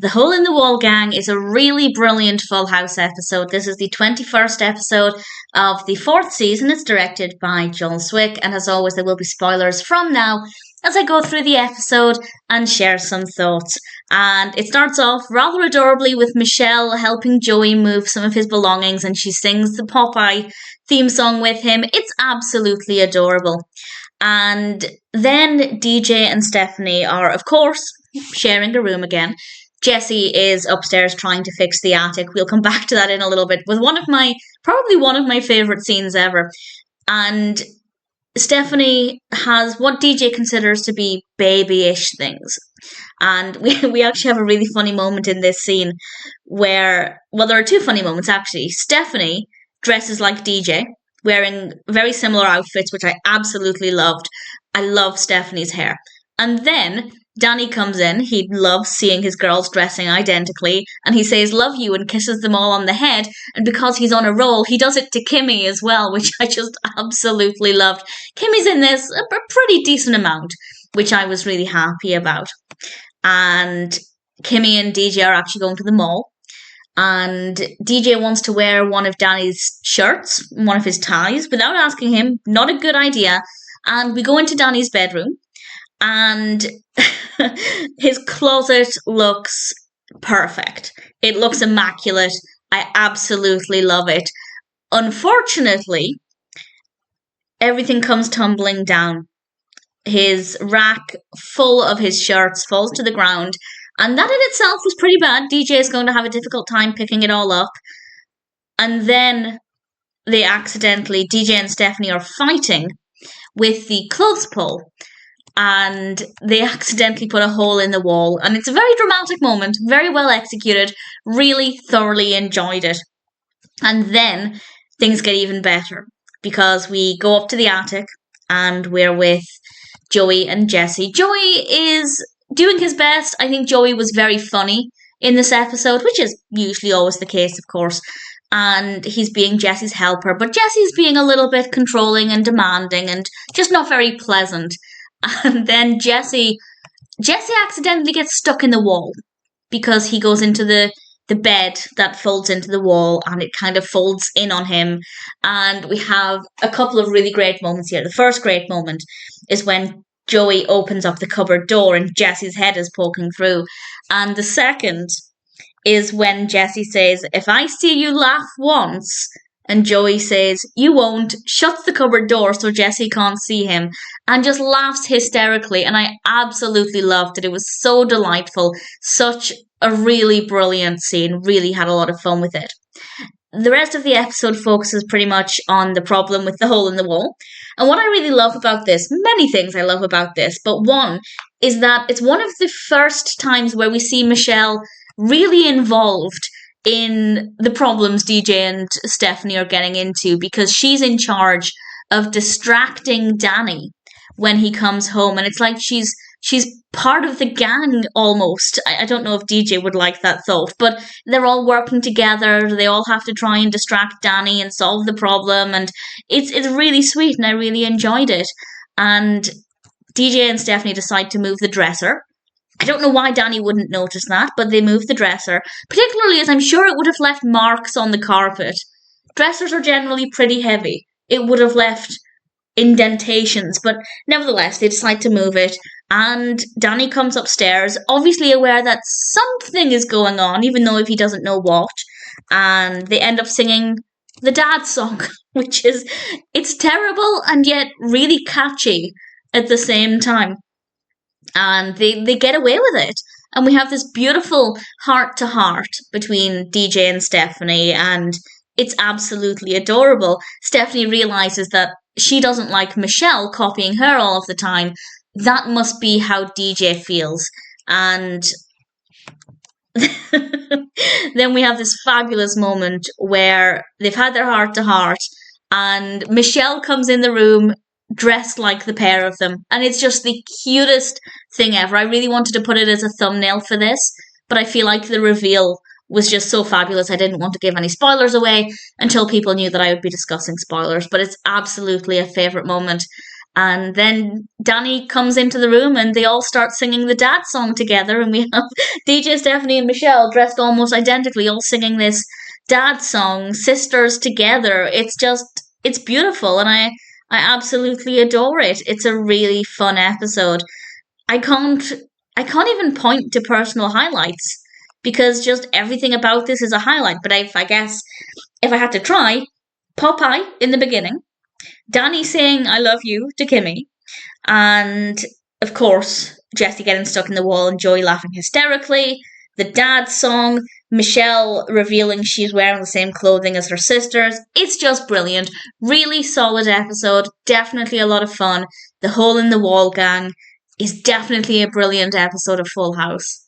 The Hole in the Wall Gang is a really brilliant Full House episode. This is the 21st episode of the 4th season. It's directed by Zwick, and as always, there will be spoilers from now as I go through the episode and share some thoughts. And it starts off rather adorably with Michelle helping Joey move some of his belongings, and she sings the Popeye theme song with him. It's absolutely adorable. And then DJ and Stephanie are, of course, sharing a room again. Jessie is upstairs trying to fix the attic. We'll come back to that in a little bit with probably one of my favourite scenes ever. And Stephanie has what DJ considers to be babyish things. And we actually have a really funny moment in this scene where, well, there are two funny moments actually. Stephanie dresses like DJ, wearing very similar outfits, which I absolutely loved. I love Stephanie's hair. And then Danny comes in. He loves seeing his girls dressing identically, and he says love you and kisses them all on the head, and because he's on a roll he does it to Kimmy as well, which I just absolutely loved. Kimmy's in this a pretty decent amount, which I was really happy about. And Kimmy and DJ are actually going to the mall, and DJ wants to wear one of Danny's shirts, one of his ties, without asking him. Not a good idea. And we go into Danny's bedroom, and his closet looks perfect. It looks immaculate. I absolutely love it. Unfortunately, everything comes tumbling down. His rack full of his shirts falls to the ground, and that in itself was pretty bad. DJ is going to have a difficult time picking it all up. And then DJ and Stephanie are fighting with the clothes pole, and they accidentally put a hole in the wall, and it's a very dramatic moment, very well executed, really thoroughly enjoyed it. And then things get even better, because we go up to the attic and we're with Joey and Jessie. Joey is doing his best. I think Joey was very funny in this episode, which is usually always the case, of course, and he's being Jessie's helper, but Jessie's being a little bit controlling and demanding and just not very pleasant. And then Jessie accidentally gets stuck in the wall because he goes into the bed that folds into the wall, and it kind of folds in on him. And we have a couple of really great moments here. The first great moment is when Joey opens up the cupboard door and Jessie's head is poking through. And the second is when Jessie says, "If I see you laugh once," and Joey says, "You won't," shuts the cupboard door so Jessie can't see him, and just laughs hysterically. And I absolutely loved it. It was so delightful. Such a really brilliant scene. Really had a lot of fun with it. The rest of the episode focuses pretty much on the problem with the hole in the wall. And what I really love about this, many things I love about this, but one is that it's one of the first times where we see Michelle really involved in the problems DJ and Stephanie are getting into, because she's in charge of distracting Danny when he comes home, and it's like she's part of the gang almost. I don't know if DJ would like that thought, but they're all working together. They all have to try and distract Danny and solve the problem, and it's really sweet, and I really enjoyed it. And DJ and Stephanie decide to move the dresser. I don't know why Danny wouldn't notice that, but they moved the dresser, particularly as I'm sure it would have left marks on the carpet. Dressers are generally pretty heavy. It would have left indentations, but nevertheless, they decide to move it, and Danny comes upstairs, obviously aware that something is going on, even though if he doesn't know what, and they end up singing the dad song, which is, it's terrible and yet really catchy at the same time. And they get away with it. And we have this beautiful heart-to-heart between DJ and Stephanie, and it's absolutely adorable. Stephanie realises that she doesn't like Michelle copying her all of the time. That must be how DJ feels. And then we have this fabulous moment where they've had their heart-to-heart, and Michelle comes in the room dressed like the pair of them, and it's just the cutest thing ever. I really wanted to put it as a thumbnail for this, but I feel like the reveal was just so fabulous. I didn't want to give any spoilers away until people knew that I would be discussing spoilers, but it's absolutely a favourite moment. And then Danny comes into the room and they all start singing the dad song together. And we have DJ Stephanie and Michelle dressed almost identically, all singing this dad song, sisters together. It's beautiful. And I absolutely adore it. It's a really fun episode. I can't, I can't even point to personal highlights because just everything about this is a highlight. But I guess if I had to try, Popeye in the beginning, Danny saying "I love you" to Kimmy, and of course Jessie getting stuck in the wall and Joey laughing hysterically. The dad song, Michelle revealing she's wearing the same clothing as her sisters. It's just brilliant. Really solid episode. Definitely a lot of fun. The hole in the wall gang is definitely a brilliant episode of Full House.